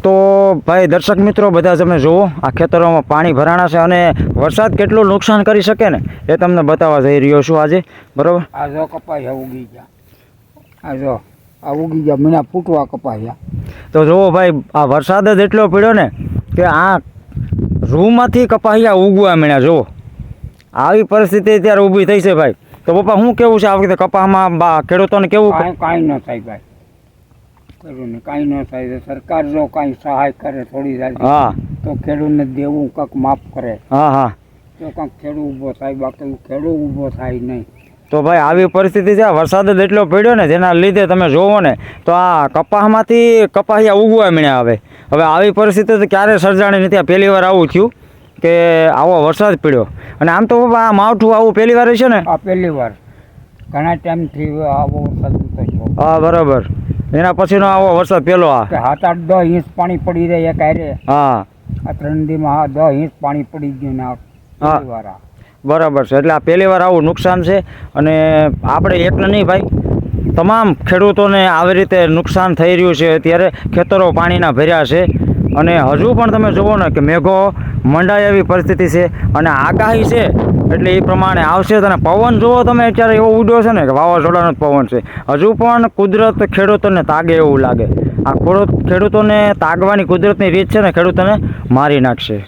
તો ભાઈ દર્શક મિત્રો બધા તમે જુઓ આ ખેતરોમાં પાણી ભરાણા છે અને વરસાદ કેટલું નુકસાન કરી શકે ને એ તમને બતાવવા જઈ રહ્યો છું આજે, બરાબર. આ જો કપાયા ઉગી ગયા, આ જો આ ઉગી ગયા, મીના ફૂટવા કપાયા. તો જુઓ ભાઈ આ વરસાદ જ એટલો પડ્યો ને કે આ રૂમાંથી કપાહિયા ઉગવા મીણા. જુઓ આવી પરિસ્થિતિ અત્યારે ઊભી થઈ છે ભાઈ. તો પપ્પા શું કેવું છે આ વખતે કપાસમાં ખેડૂતોને કેવું? કાંઈ ન થાય ભાઈ, ખેડૂતને કાંઈ ન થાય. સરકાર જો કાંઈ સહાય કરે થોડી હા તો ખેડૂતને દેવું કાંક માફ કરે. હા હા તો કાંક ખેડૂત ઊભો થાય, બાકી ખેડૂત ઊભો થાય નહીં. તો ભાઈ આવી પરિસ્થિતિ છે, વરસાદ જ એટલો પડ્યો ને જેના લીધે તમે જોવો ને તો આ કપાસમાંથી કપાસિયા ઉગવા મીણ્યા. હવે આવી પરિસ્થિતિ તો ક્યારે સર્જાણી નથી. આ પહેલી વાર આવું થયું કે આવો વરસાદ પડ્યો. અને આમ તો આ માવઠું આવું પહેલી વાર છે ને? આ પહેલી વાર, ઘણા ટાઈમથી આવો વરસાદ થયો. હા બરાબર, એના પછીનો આવો વરસાદ પહેલો. આ 7-8-10 ઇંચ પાણી પડી રહે ક્યારે. હા આ 3 દીમાં 10 ઇંચ પાણી પડી ગયું ને આ વાર. બરાબર છે. એટલે આ પહેલી વાર આવું નુકસાન છે. અને આપણે એકને નહીં ભાઈ, તમામ ખેડૂતોને આવી રીતે નુકસાન થઈ રહ્યું છે. અત્યારે ખેતરો પાણીના ભર્યા છે અને હજુ પણ તમે જુઓ ને કે મેઘો મંડાય એવી પરિસ્થિતિ છે અને આગાહી છે એટલે એ પ્રમાણે આવશે. અને પવન જુઓ તમે અત્યારે એવો ઉડ્યો છે ને કે વાવાઝોડાનો જ પવન છે. હજુ પણ કુદરત ખેડૂતોને તાગે એવું લાગે. આ ખેડૂતોને તાગવાની કુદરતની રીત છે ને ખેડૂતોને મારી નાખશે.